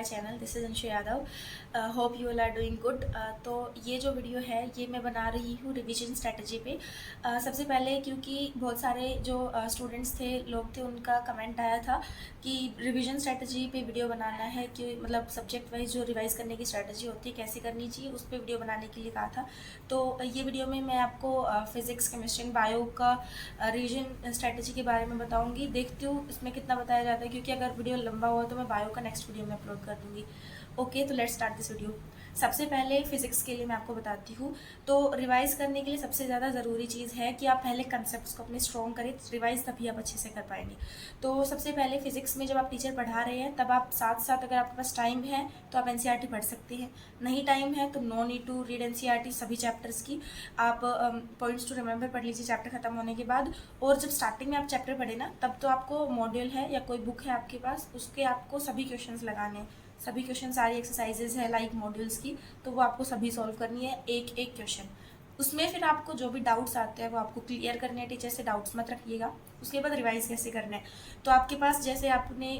Channel. This is Anshu Yadav. Hope you all are doing good. तो ये जो वीडियो है ये मैं बना रही हूँ रिवीजन स्ट्रेटजी पे। सबसे पहले क्योंकि बहुत सारे जो स्टूडेंट्स थे, लोग थे, उनका कमेंट आया था कि रिवीजन स्ट्रेटजी पे वीडियो बनाना है, कि मतलब सब्जेक्ट वाइज जो रिवाइज करने की स्ट्रेटजी होती है कैसे करनी चाहिए, उस पर वीडियो बनाने के लिए कहा था। तो ये वीडियो में मैं आपको फिज़िक्स, केमिस्ट्री एंड बायो का रिवीजन स्ट्रेटजी के बारे में बताऊंगी। देखती हूँ इसमें कितना बताया जाता है, क्योंकि अगर वीडियो लंबा हुआ तो मैं बायो का नेक्स्ट वीडियो में अपलोड कर दूँगी। ओके, तो लेट्स स्टार्ट दिस वीडियो। सबसे पहले फिजिक्स के लिए मैं आपको बताती हूँ। तो रिवाइज करने के लिए सबसे ज़्यादा ज़रूरी चीज़ है कि आप पहले कंसेप्ट्स को अपने स्ट्रॉन्ग करें, रिवाइज तभी आप अच्छे से कर पाएंगे। तो सबसे पहले फिजिक्स में जब आप टीचर पढ़ा रहे हैं तब आप साथ साथ, अगर आपके पास टाइम है तो आप एनसीईआरटी पढ़ सकते हैं, नहीं टाइम है तो no need to read NCERT सभी चैप्टर्स की। आप पॉइंट्स टू रिमेंबर पढ़ लीजिए चैप्टर खत्म होने के बाद। और जब स्टार्टिंग में आप चैप्टर पढ़े ना, तब तो आपको मॉड्यूल है या कोई बुक है आपके पास, उसके आपको सभी क्वेश्चंस लगाने हैं। सभी क्वेश्चन, सारी एक्सरसाइजेज है लाइक मॉड्यूल्स की, तो वो आपको सभी सॉल्व करनी है, एक एक क्वेश्चन। उसमें फिर आपको जो भी डाउट्स आते हैं वो आपको क्लियर करने हैं, टीचर से डाउट्स मत रखिएगा। उसके बाद रिवाइज कैसे करना है, तो आपके पास जैसे आपने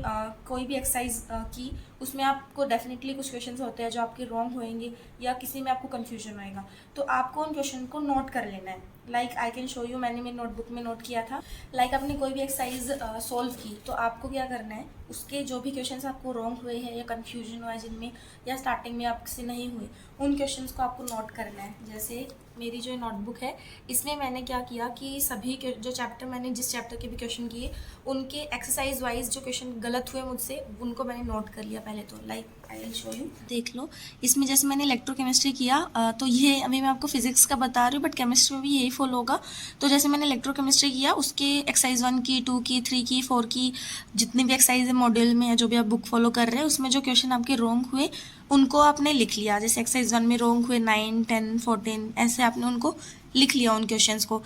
कोई भी एक्सरसाइज की, उसमें आपको डेफिनेटली कुछ क्वेश्चंस होते हैं जो आपके रॉन्ग होंगे या किसी में आपको कन्फ्यूजन होएगा, तो आपको उन क्वेश्चन को नोट कर लेना है। Like I can show you, मैंने मेरी नोटबुक में नोट किया था। लाइक आपने कोई भी एक्सरसाइज सॉल्व की, तो आपको क्या करना है, उसके जो भी क्वेश्चंस आपको रॉन्ग हुए हैं या कन्फ्यूजन हुआ है जिनमें, या स्टार्टिंग में आपसे नहीं हुए, उन क्वेश्चंस को आपको नोट करना है। जैसे मेरी जो नोटबुक है, इसमें मैंने क्या किया कि सभी जो चैप्टर, मैंने जिस चैप्टर के भी क्वेश्चन किए, उनके एक्सरसाइज वाइज जो क्वेश्चन गलत हुए मुझसे, उनको मैंने नोट कर लिया पहले तो। Like I will show you, देख लो। इसमें जैसे मैंने इलेक्ट्रोकेमिस्ट्री किया, तो ये अभी मैं आपको फिजिक्स का बता रही हूँ, बट केमिस्ट्री में भी यही फॉलो होगा। तो जैसे मैंने इलेक्ट्रोकेमिस्ट्री किया, उसके एक्सरसाइज 1 की, 2 की, 3 की, 4 की, जितनी भी एक्सरसाइज है मॉड्यूल में, या जो भी आप बुक फॉलो कर रहे हैं, उसमें जो क्वेश्चन आपके रॉन्ग हुए उनको आपने लिख लिया। जैसे एक्सरसाइज 1 में रॉन्ग हुए 9, 10, 14, ऐसे आपने उनको लिख लिया उन क्वेश्चंस को।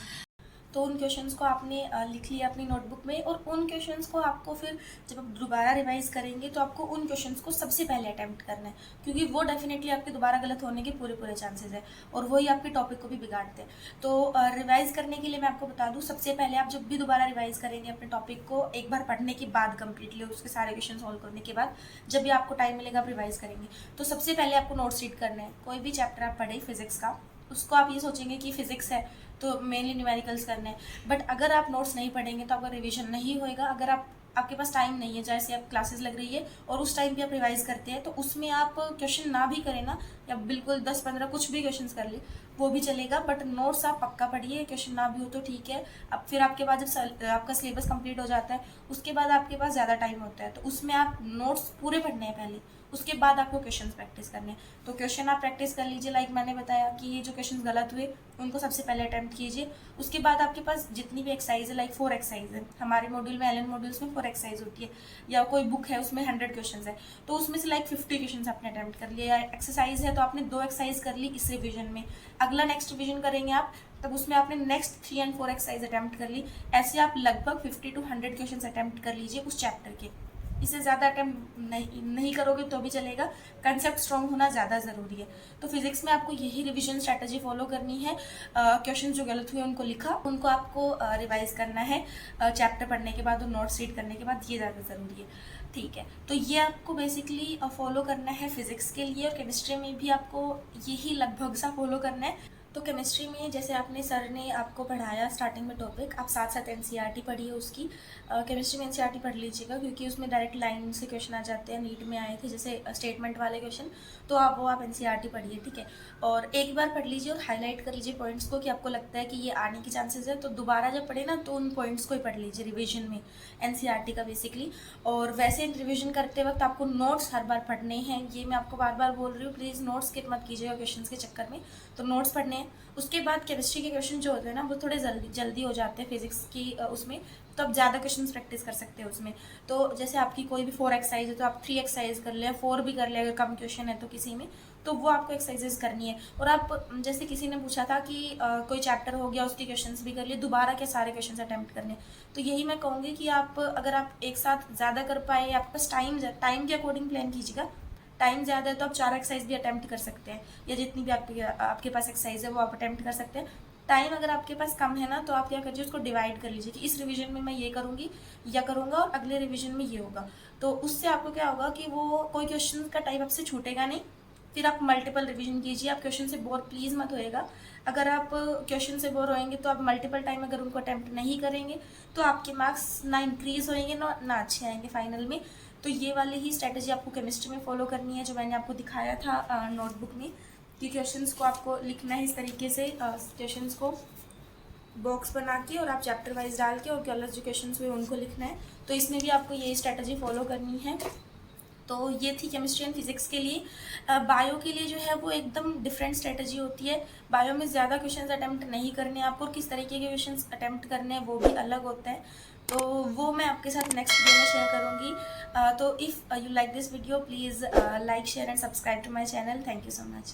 तो उन क्वेश्चंस को आपने लिख लिया अपनी नोटबुक में, और उन क्वेश्चंस को आपको फिर जब आप दोबारा रिवाइज करेंगे तो आपको उन क्वेश्चंस को सबसे पहले अटेम्प्ट करना है, क्योंकि वो डेफिनेटली आपके दोबारा गलत होने के पूरे पूरे चांसेस है, और वही आपके टॉपिक को भी बिगाड़ते हैं। तो रिवाइज करने के लिए मैं आपको बता दूँ, सबसे पहले आप जब भी दोबारा रिवाइज करेंगे अपने टॉपिक को, एक बार पढ़ने के बाद कम्प्लीटली उसके सारे क्वेश्चन सॉल्व करने के बाद, जब भी आपको टाइम मिलेगा आप रिवाइज करेंगे, तो सबसे पहले आपको नोट्स रीड करना है। कोई भी चैप्टर आप पढ़े फिजिक्स का, उसको आप ये सोचेंगे कि फिजिक्स है तो मेनली न्यूमेरिकल्स करने हैं, बट अगर आप नोट्स नहीं पढ़ेंगे तो आपका रिवीजन नहीं होएगा। अगर आपके पास टाइम नहीं है, जैसे आप क्लासेस लग रही है और उस टाइम पे आप रिवाइज करते हैं, तो उसमें आप क्वेश्चन ना भी करें ना, या बिल्कुल 10-15 कुछ भी क्वेश्चन कर ले, वो भी चलेगा, बट नोट्स आप पक्का पढ़िए। क्वेश्चन ना भी हो तो ठीक है। अब फिर आपके पास जब आपका सिलेबस कंप्लीट हो जाता है, उसके बाद आपके पास ज़्यादा टाइम होता है, तो उसमें आप नोट्स पूरे पढ़ने हैं पहले, उसके बाद आपको क्वेश्चन प्रैक्टिस करने हैं। तो क्वेश्चन आप प्रैक्टिस कर लीजिए, लाइक मैंने बताया कि ये जो क्वेश्चन गलत हुए उनको सबसे पहले अटैम्प्ट कीजिए। उसके बाद आपके पास जितनी भी एक्सरसाइज है, लाइक 4 एक्सरसाइज है हमारे मॉड्यूल में, एलन मॉड्यूल्स में 4 एक्सरसाइज होती है, या कोई बुक है उसमें 100 क्वेश्चन है, तो उसमें से लाइक 50 क्वेश्चन आपने अटैम्प्ट कर लिया। या एक्सरसाइज है तो आपने 2 एक्सरसाइज कर ली इस रिविजन में, अगला नेक्स्ट रिविजन करेंगे आप, तब उसमें आपने नेक्स्ट 3 और 4 एक्सरसाइज अटैम्प्ट कर ली। ऐसे आप लगभग 50 to 100 क्वेश्चन अटैम्प्ट कर लीजिए उस चैप्टर के। इससे ज़्यादा अटैम्प्ट नहीं करोगे तो भी चलेगा, कंसेप्ट स्ट्रॉन्ग होना ज़्यादा ज़रूरी है। तो फिजिक्स में आपको यही रिवीजन स्ट्रैटेजी फॉलो करनी है। क्वेश्चन जो गलत हुए उनको लिखा, उनको आपको रिवाइज करना है चैप्टर पढ़ने के बाद और नोट्स रीड करने के बाद, ये ज़्यादा ज़रूरी है। ठीक है, तो ये आपको बेसिकली फॉलो करना है फिजिक्स के लिए, और केमिस्ट्री में भी आपको यही लगभग सा फॉलो करना है। तो केमिस्ट्री में जैसे आपने, सर ने आपको पढ़ाया स्टार्टिंग में टॉपिक, आप साथ साथ एनसीईआरटी पढ़िए उसकी। केमिस्ट्री में एनसीईआरटी पढ़ लीजिएगा, क्योंकि उसमें डायरेक्ट लाइन से क्वेश्चन आ जाते हैं, नीट में आए थे जैसे स्टेटमेंट वाले क्वेश्चन, तो आप एनसीईआरटी पढ़िए, ठीक है। और एक बार पढ़ लीजिए और हाईलाइट कर लीजिए पॉइंट्स को, कि आपको लगता है कि ये आने के चांसेस है, तो दोबारा जब पढ़े ना तो उन पॉइंट्स को ही पढ़ लीजिए रिविजन में, एनसीईआरटी का बेसिकली। और वैसे रिविजन करते वक्त आपको नोट्स हर बार पढ़ने हैं, ये मैं आपको बार बार बोल रही हूँ, प्लीज़ नोट्स स्किप मत कीजिएगा क्वेश्चन के चक्कर में। तो नोट्स पढ़ने हैं। उसके बाद केमिस्ट्री के क्वेश्चन जो होते हैं ना, वो थोड़े जल्दी हो जाते हैं फिजिक्स की उसमें, तो आप ज़्यादा क्वेश्चन प्रैक्टिस कर सकते हैं उसमें। तो जैसे आपकी कोई भी 4 एक्सरसाइज है तो आप 3 एक्सरसाइज कर ले, 4 भी कर ले अगर कम क्वेश्चन है तो किसी में, तो वो आपको एक्सरसाइजेज करनी है। और आप, जैसे किसी ने पूछा था कि कोई चैप्टर हो गया उसके क्वेश्चंस भी कर लिए, दोबारा क्या सारे क्वेश्चंस अटैम्प्ट करने, तो यही मैं कहूँगी कि आप, अगर आप एक साथ ज़्यादा कर पाए, आपके पास टाइम के अकॉर्डिंग प्लान कीजिएगा। टाइम ज़्यादा है तो आप 4 एक्सरसाइज भी अटैम्प्ट कर सकते हैं, या जितनी भी आपके पास एक्सरसाइज है वो आप अटैम्प्ट कर सकते हैं। टाइम अगर आपके पास कम है ना, तो आप क्या करिए, उसको डिवाइड कर लीजिए कि इस रिवीजन में मैं ये करूँगी या करूँगा और अगले रिवीजन में ये होगा। तो उससे आपको क्या होगा कि वो कोई क्वेश्चन का टाइप आपसे छूटेगा नहीं। फिर आप मल्टीपल रिवीजन कीजिए। आप क्वेश्चन से बोर प्लीज़ मत होएगा। अगर आप क्वेश्चन से बोर होएंगे तो आप मल्टीपल टाइम अगर उनको अटैम्प्ट नहीं करेंगे तो आपके मार्क्स ना इंक्रीज होएंगे ना अच्छे आएंगे फाइनल में। तो ये वाली ही स्ट्रैटेजी आपको केमिस्ट्री में फॉलो करनी है, जो मैंने आपको दिखाया था नोटबुक में, कि क्वेश्चंस को आपको लिखना है इस तरीके से, क्वेश्चंस को बॉक्स बना के और आप चैप्टर वाइज डाल के और कलर्स जो क्वेश्चंस हुए उनको लिखना है। तो इसमें भी आपको यही स्ट्रैटेजी फॉलो करनी है। तो ये थी केमिस्ट्री एंड फिजिक्स के लिए। बायो के लिए जो है वो एकदम डिफरेंट स्ट्रेटजी होती है। बायो में ज़्यादा क्वेश्चंस अटैम्प्ट नहीं करने हैं आपको, और किस तरीके के क्वेश्चंस अटैम्प्ट करने हैं वो भी अलग होता है। तो वो मैं आपके साथ नेक्स्ट वीडियो में शेयर करूँगी। तो if you like this video please like share and subscribe to my channel. Thank you so much.